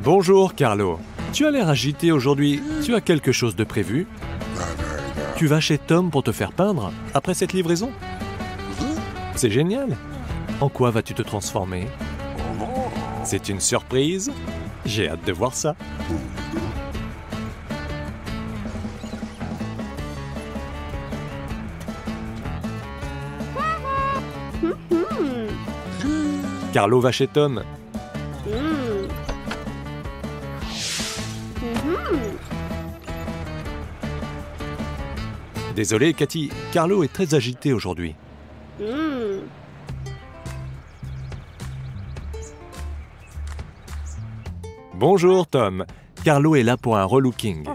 Bonjour, Carlo. Tu as l'air agité aujourd'hui. Tu as quelque chose de prévu? Tu vas chez Tom pour te faire peindre après cette livraison? C'est génial. En quoi vas-tu te transformer? C'est une surprise. J'ai hâte de voir ça. Carlo va chez Tom. Désolé, Cathy, Carlo est très agité aujourd'hui. Bonjour, Tom. Carlo est là pour un relooking.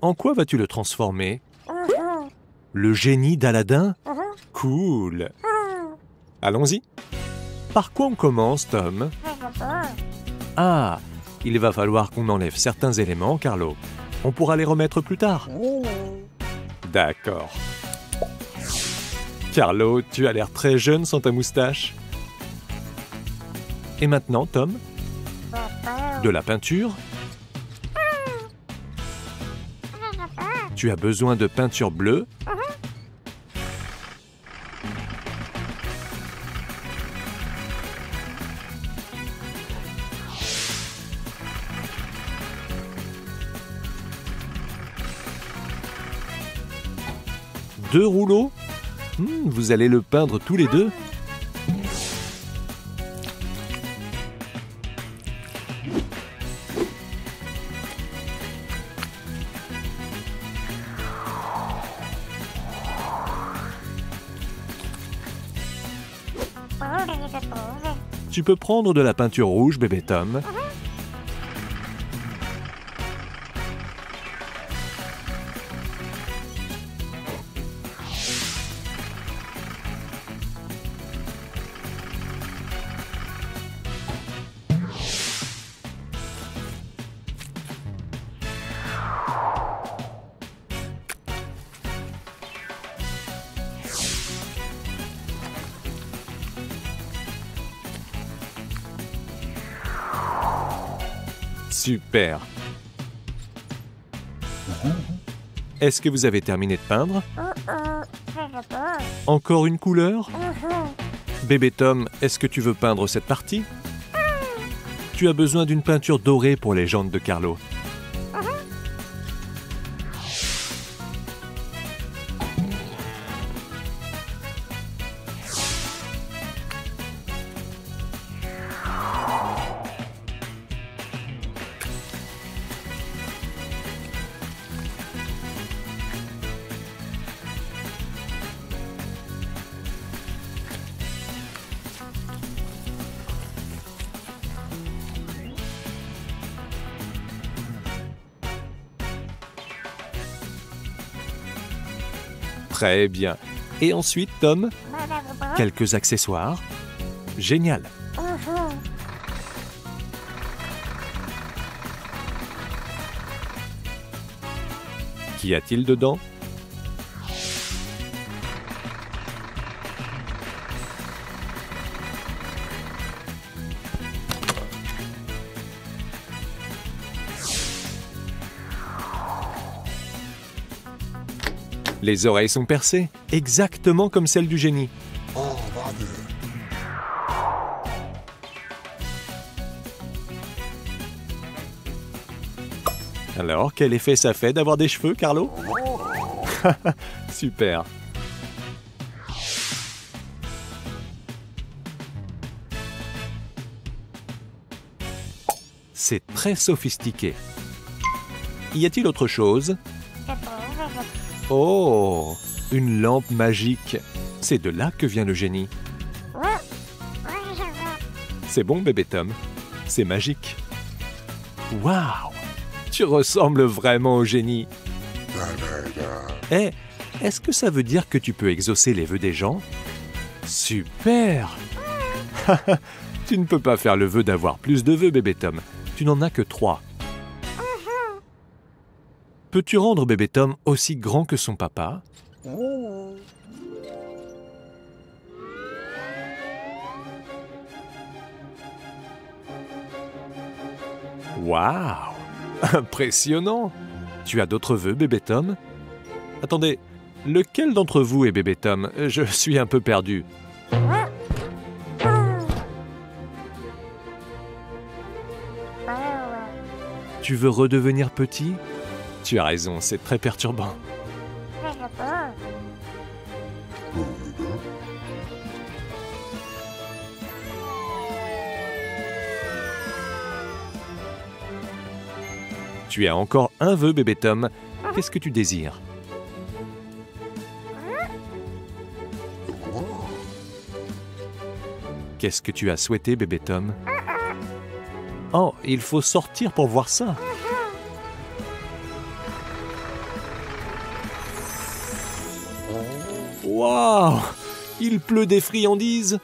En quoi vas-tu le transformer? Le génie d'Aladin? Cool. Allons-y. Par quoi on commence, Tom? Ah, il va falloir qu'on enlève certains éléments, Carlo. On pourra les remettre plus tard. D'accord. Carlo, tu as l'air très jeune sans ta moustache. Et maintenant, Tom? De la peinture? Tu as besoin de peinture bleue? Deux rouleaux? Vous allez le peindre tous les deux? Tu peux prendre de la peinture rouge, bébé Tom. Super. Est-ce que vous avez terminé de peindre? Encore une couleur? Bébé Tom, est-ce que tu veux peindre cette partie? Tu as besoin d'une peinture dorée pour les jantes de Carlo. Très bien. Et ensuite, Tom, quelques accessoires. Génial. Qu'y a-t-il dedans? Les oreilles sont percées, exactement comme celles du génie. Alors, quel effet ça fait d'avoir des cheveux, Carlo? Super. C'est très sophistiqué. Y a-t-il autre chose? Oh, une lampe magique. C'est de là que vient le génie. C'est bon, bébé Tom. C'est magique. Waouh! Tu ressembles vraiment au génie. Eh, est-ce que ça veut dire que tu peux exaucer les vœux des gens? Super! Tu ne peux pas faire le vœu d'avoir plus de vœux, bébé Tom. Tu n'en as que 3. Peux-tu rendre bébé Tom aussi grand que son papa? Waouh! Impressionnant! Tu as d'autres vœux, bébé Tom? Attendez, lequel d'entre vous est bébé Tom? Je suis un peu perdu. Tu veux redevenir petit? Tu as raison, c'est très perturbant. Tu as encore un vœu, bébé Tom. Qu'est-ce que tu désires? Qu'est-ce que tu as souhaité, bébé Tom? Oh, il faut sortir pour voir ça. Waouh! Il pleut des friandises.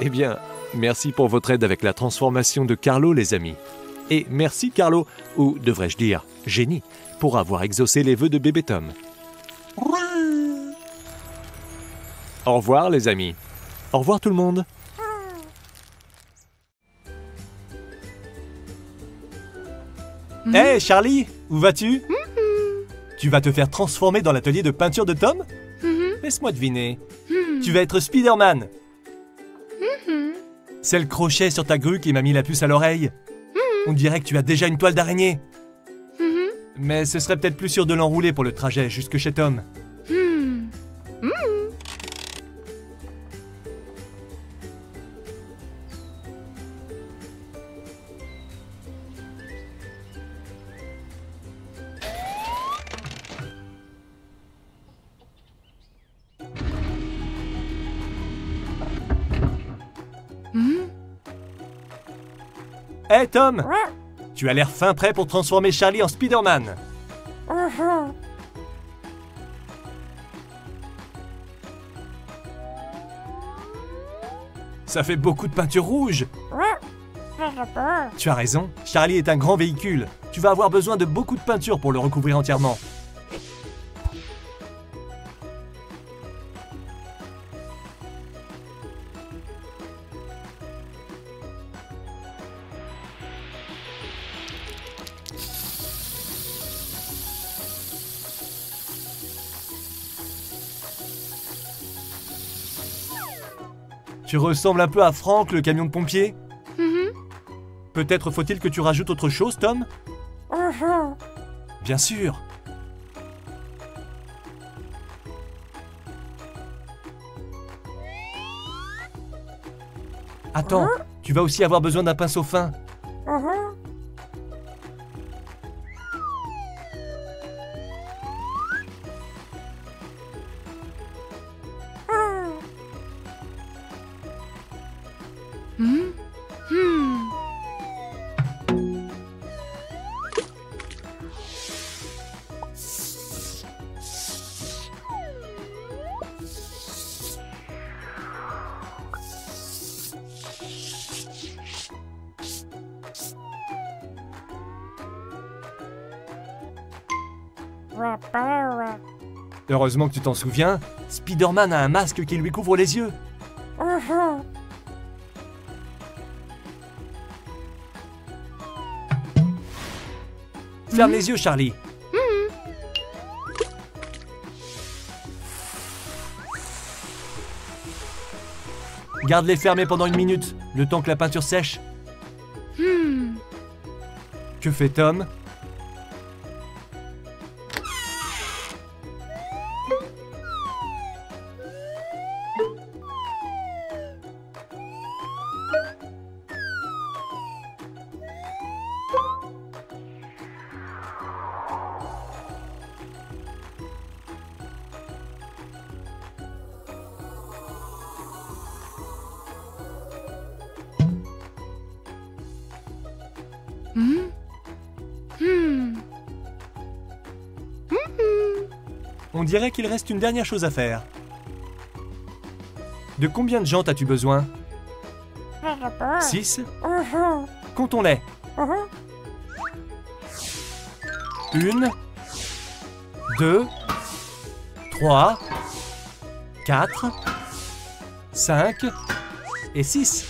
Eh bien, merci pour votre aide avec la transformation de Carlo, les amis. Et merci Carlo, ou devrais-je dire Génie, pour avoir exaucé les vœux de bébé Tom. Au revoir les amis. Au revoir tout le monde. Hé Charlie, où vas-tu? Tu vas te faire transformer dans l'atelier de peinture de Tom? Laisse-moi deviner. Tu vas être Spider-Man. C'est le crochet sur ta grue qui m'a mis la puce à l'oreille. On dirait que tu as déjà une toile d'araignée. Mais ce serait peut-être plus sûr de l'enrouler pour le trajet jusque chez Tom. Hé Tom, tu as l'air fin prêt pour transformer Charlie en Spider-Man. Ça fait beaucoup de peinture rouge. Tu as raison, Charlie est un grand véhicule. Tu vas avoir besoin de beaucoup de peinture pour le recouvrir entièrement. Tu ressembles un peu à Franck, le camion de pompier. Peut-être faut-il que tu rajoutes autre chose, Tom? Bien sûr. Attends, tu vas aussi avoir besoin d'un pinceau fin. Heureusement que tu t'en souviens, Spider-Man a un masque qui lui couvre les yeux. Ferme les yeux, Charlie. Garde-les fermés pendant 1 minute, le temps que la peinture sèche. Que fait Tom? On dirait qu'il reste une dernière chose à faire. De combien de jantes as-tu besoin? 6? Comptons-les. 1, 2, 3, 4, 5 et 6.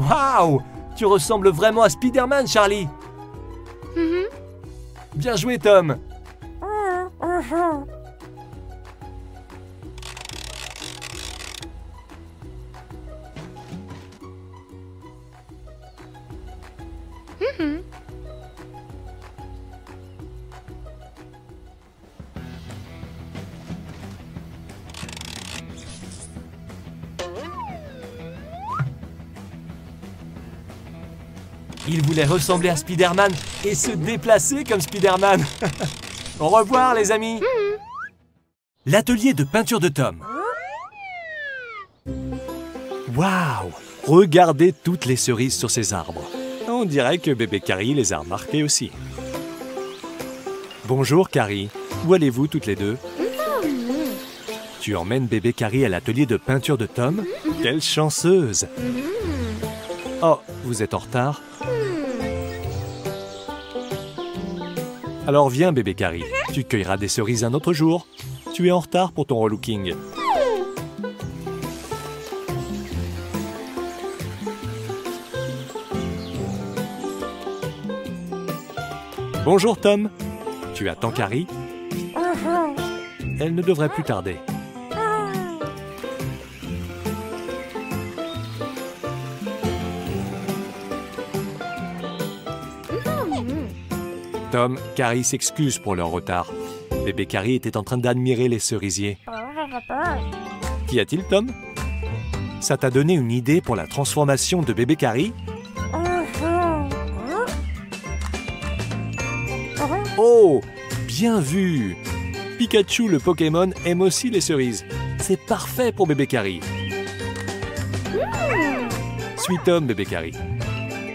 Waouh! Tu ressembles vraiment à Spider-Man, Charlie. Bien joué, Tom. Il voulait ressembler à Spider-Man et se déplacer comme Spider-Man. Au revoir, les amis. L'atelier de peinture de Tom. Waouh! Regardez toutes les cerises sur ces arbres. On dirait que bébé Carrie les a remarquées aussi. Bonjour, Carrie. Où allez-vous toutes les deux? Tu emmènes bébé Carrie à l'atelier de peinture de Tom? Quelle chanceuse! Oh, vous êtes en retard? Alors viens, bébé Carrie. Tu cueilleras des cerises un autre jour. Tu es en retard pour ton relooking. Bonjour, Tom. Tu attends Carrie? Elle ne devrait plus tarder. Tom, Carrie s'excuse pour leur retard. Bébé Carrie était en train d'admirer les cerisiers. Qu'y a-t-il, Tom? Ça t'a donné une idée pour la transformation de bébé Carrie? Oh, bien vu! Pikachu, le Pokémon, aime aussi les cerises. C'est parfait pour bébé Carrie. Suis Tom, bébé Carrie.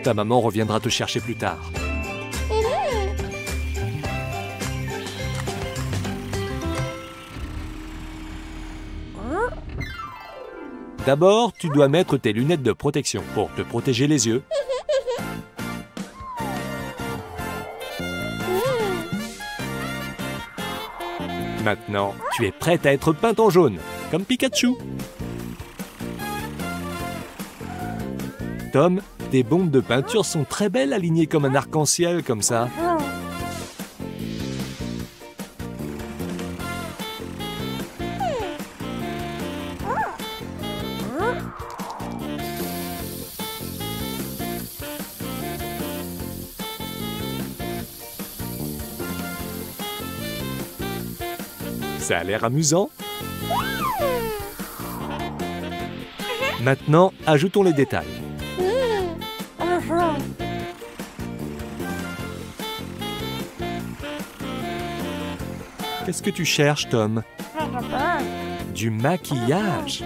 Ta maman reviendra te chercher plus tard. D'abord, tu dois mettre tes lunettes de protection pour te protéger les yeux. Maintenant, tu es prête à être peinte en jaune, comme Pikachu. Tom, tes bombes de peinture sont très belles alignées comme un arc-en-ciel, comme ça. Ça a l'air amusant. Maintenant, ajoutons les détails. Qu'est-ce que tu cherches, Tom? Du maquillage.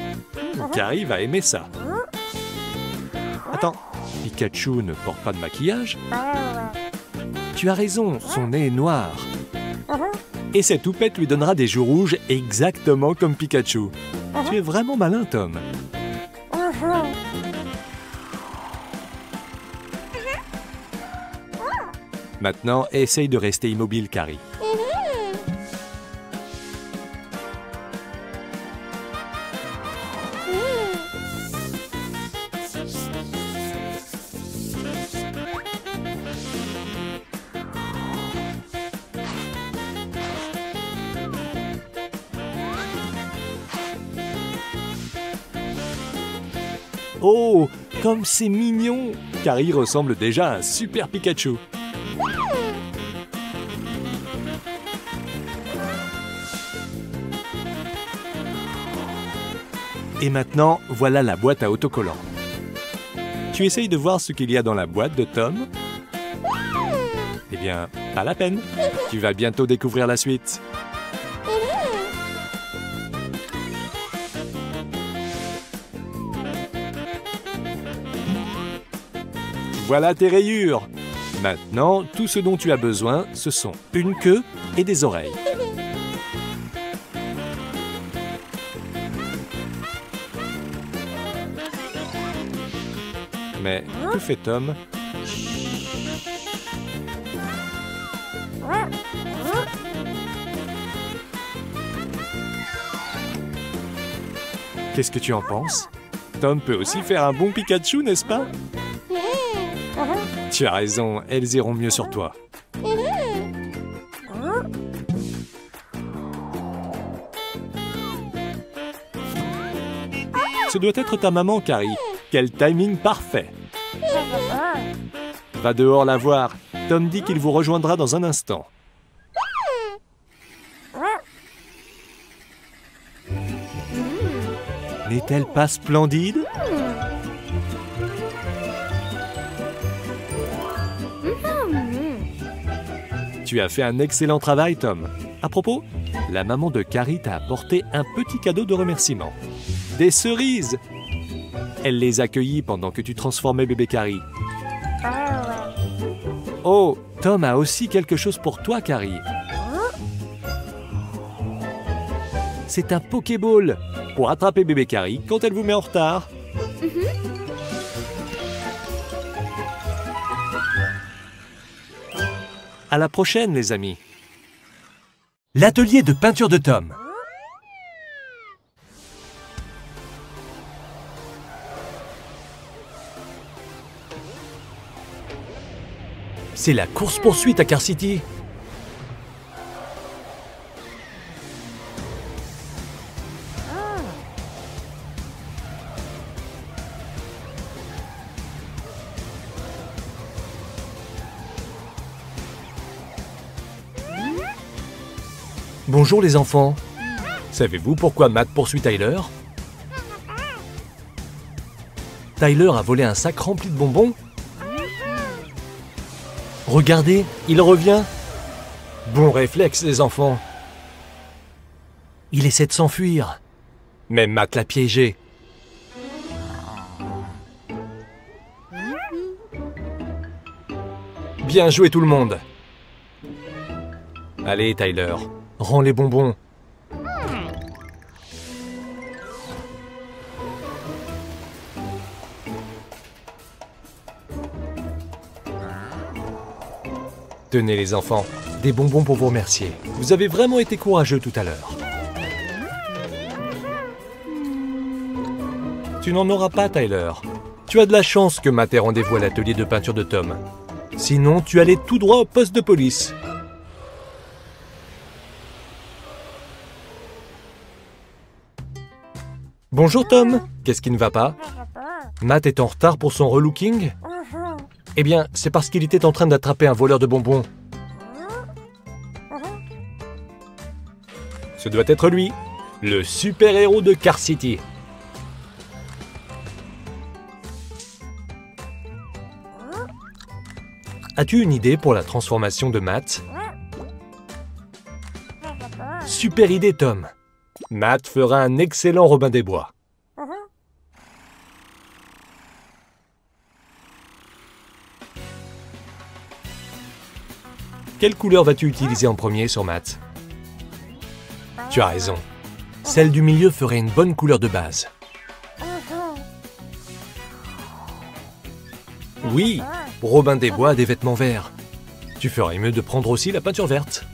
Carrie va aimer ça. Attends, Pikachu ne porte pas de maquillage? Tu as raison, son nez est noir. Et cette toupette lui donnera des joues rouges exactement comme Pikachu. Tu es vraiment malin, Tom. Maintenant, essaye de rester immobile, Carrie. Oh, comme c'est mignon! Carrie ressemble déjà à un super Pikachu. Et maintenant, voilà la boîte à autocollants. Tu essayes de voir ce qu'il y a dans la boîte de Tom? Eh bien, pas la peine. Tu vas bientôt découvrir la suite. Voilà tes rayures. Maintenant, tout ce dont tu as besoin, ce sont une queue et des oreilles. Mais que fait Tom? Qu'est-ce que tu en penses? Tom peut aussi faire un bon Pikachu, n'est-ce pas? Tu as raison, elles iront mieux sur toi. Ce doit être ta maman, Carrie. Quel timing parfait! Va dehors la voir. Tom dit qu'il vous rejoindra dans un instant. N'est-elle pas splendide? Tu as fait un excellent travail, Tom. À propos, la maman de Carrie t'a apporté un petit cadeau de remerciement. Des cerises! Elle les accueillit pendant que tu transformais bébé Carrie. Oh, Tom a aussi quelque chose pour toi, Carrie. C'est un Pokéball pour attraper bébé Carrie quand elle vous met en retard. À la prochaine, les amis. L'atelier de peinture de Tom. C'est la course-poursuite à Car City. Bonjour les enfants. Savez-vous pourquoi Matt poursuit Tyler? Tyler a volé un sac rempli de bonbons. Regardez, il revient. Bon réflexe, les enfants. Il essaie de s'enfuir. Mais Matt l'a piégé. Bien joué tout le monde. Allez, Tyler, rends les bonbons. Tenez les enfants, des bonbons pour vous remercier. Vous avez vraiment été courageux tout à l'heure. Tu n'en auras pas, Tyler. Tu as de la chance que Matt ait rendez-vous à l'atelier de peinture de Tom. Sinon, tu allais tout droit au poste de police. Bonjour Tom, qu'est-ce qui ne va pas? Matt est en retard pour son relooking? Eh bien, c'est parce qu'il était en train d'attraper un voleur de bonbons. Ce doit être lui, le super-héros de Car City. As-tu une idée pour la transformation de Matt? Super idée, Tom. Matt fera un excellent Robin des Bois. Quelle couleur vas-tu utiliser en premier sur Matt? Tu as raison. Celle du milieu ferait une bonne couleur de base. Oui, Robin des Bois a des vêtements verts. Tu ferais mieux de prendre aussi la peinture verte.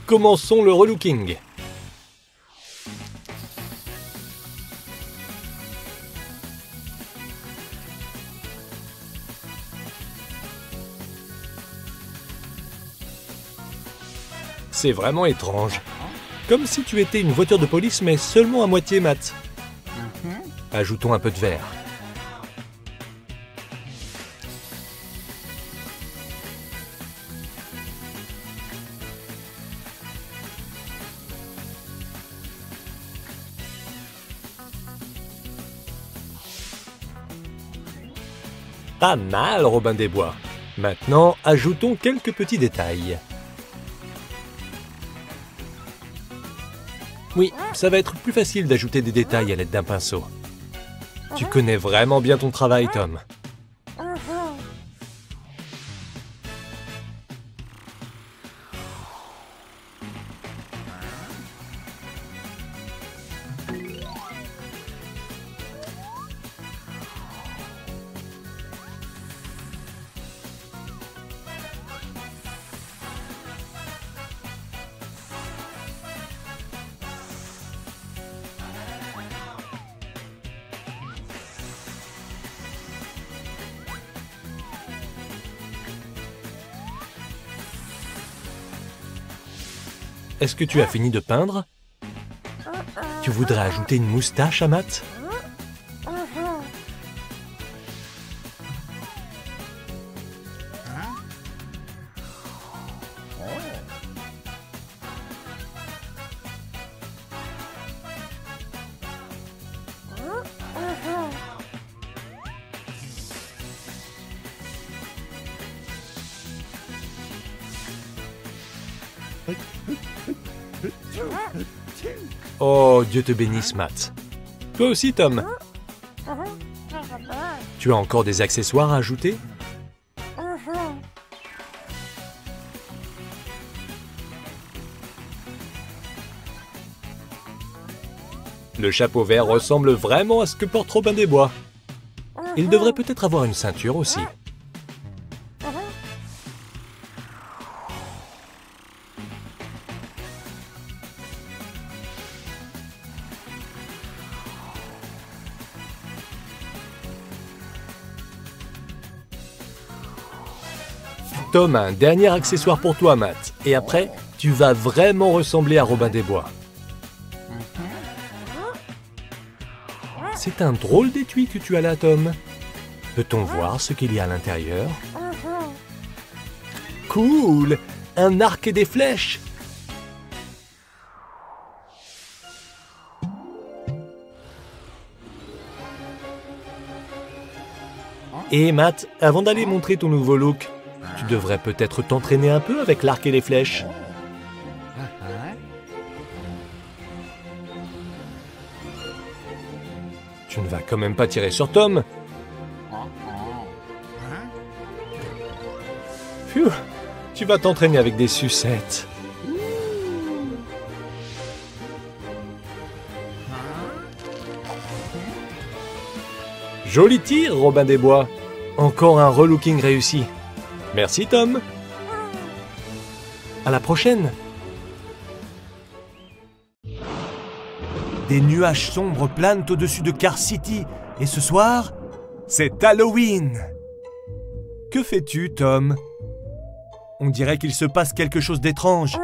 Commençons le relooking. C'est vraiment étrange. Comme si tu étais une voiture de police, mais seulement à moitié mat. Ajoutons un peu de vert. Pas mal, Robin des Bois. Maintenant, ajoutons quelques petits détails. Oui, ça va être plus facile d'ajouter des détails à l'aide d'un pinceau. Tu connais vraiment bien ton travail, Tom. Est-ce que tu as fini de peindre? Tu voudrais ajouter une moustache à Matt? Oh, Dieu te bénisse, Matt. Toi aussi, Tom. Tu as encore des accessoires à ajouter? Le chapeau vert ressemble vraiment à ce que porte Robin des Bois. Il devrait peut-être avoir une ceinture aussi. Tom a un dernier accessoire pour toi, Matt. Et après, tu vas vraiment ressembler à Robin des Bois. C'est un drôle d'étui que tu as là, Tom. Peut-on voir ce qu'il y a à l'intérieur? Cool! Un arc et des flèches! Et Matt, avant d'aller montrer ton nouveau look, tu devrais peut-être t'entraîner un peu avec l'arc et les flèches. Tu ne vas quand même pas tirer sur Tom. Phew, tu vas t'entraîner avec des sucettes. Joli tir, Robin des Bois. Encore un relooking réussi. Merci, Tom. À la prochaine. Des nuages sombres planent au-dessus de Car City. Et ce soir, c'est Halloween. Que fais-tu, Tom? On dirait qu'il se passe quelque chose d'étrange.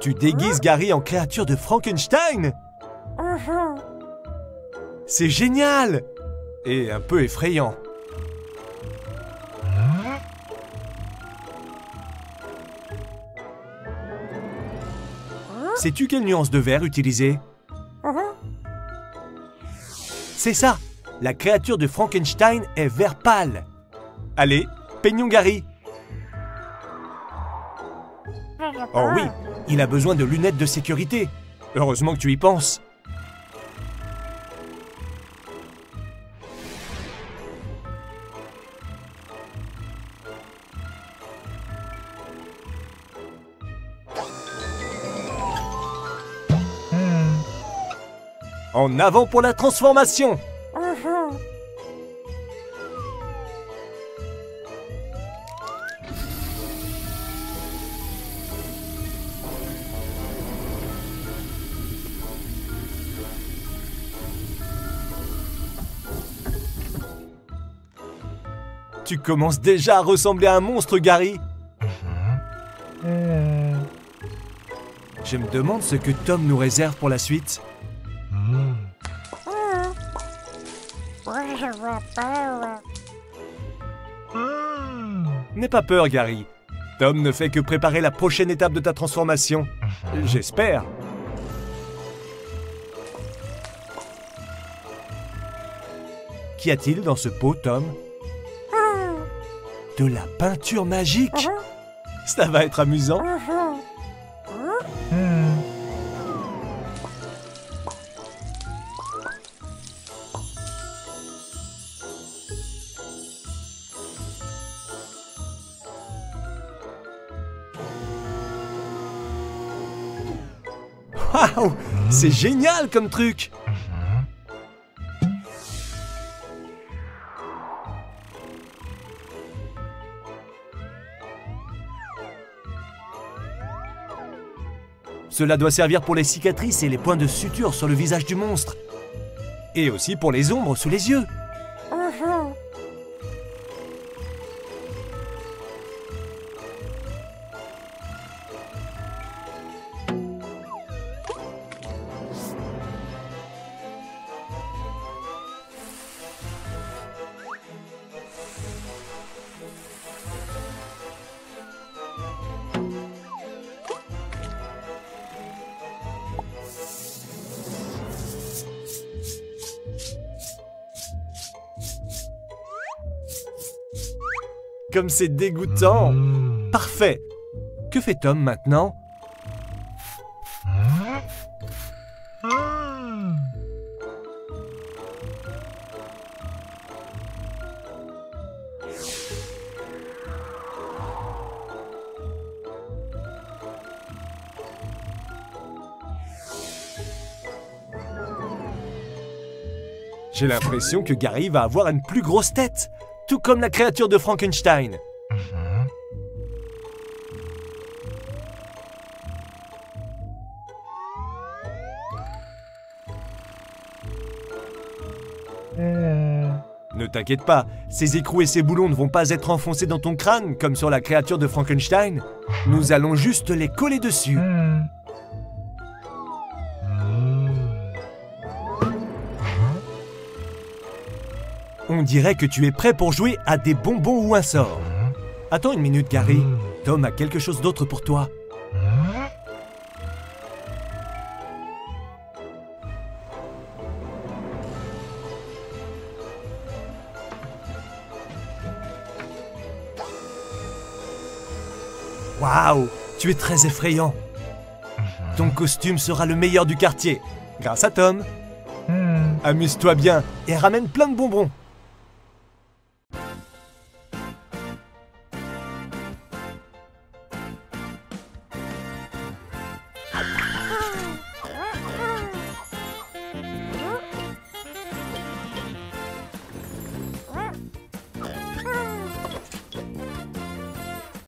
Tu déguises Gary en créature de Frankenstein? C'est génial! Et un peu effrayant. Sais-tu quelle nuance de vert utiliser? C'est ça! La créature de Frankenstein est vert pâle. Allez, peignons Gary. Oh oui, il a besoin de lunettes de sécurité. Heureusement que tu y penses. En avant pour la transformation! Tu commences déjà à ressembler à un monstre, Gary. Je me demande ce que Tom nous réserve pour la suite. N'aie pas peur, Gary. Tom ne fait que préparer la prochaine étape de ta transformation. J'espère. Qu'y a-t-il dans ce pot, Tom? De la peinture magique? Ça va être amusant. Waouh! C'est génial comme truc! Cela doit servir pour les cicatrices et les points de suture sur le visage du monstre. Et aussi pour les ombres sous les yeux. comme c'est dégoûtant. Parfait. Que fait Tom maintenant? J'ai l'impression que Gary va avoir une plus grosse tête, tout comme la créature de Frankenstein. Ne t'inquiète pas, ces écrous et ces boulons ne vont pas être enfoncés dans ton crâne comme sur la créature de Frankenstein. Nous allons juste les coller dessus. On dirait que tu es prêt pour jouer à des bonbons ou un sort. Attends une minute, Gary. Tom a quelque chose d'autre pour toi. Waouh, tu es très effrayant. Ton costume sera le meilleur du quartier, grâce à Tom. Amuse-toi bien et ramène plein de bonbons.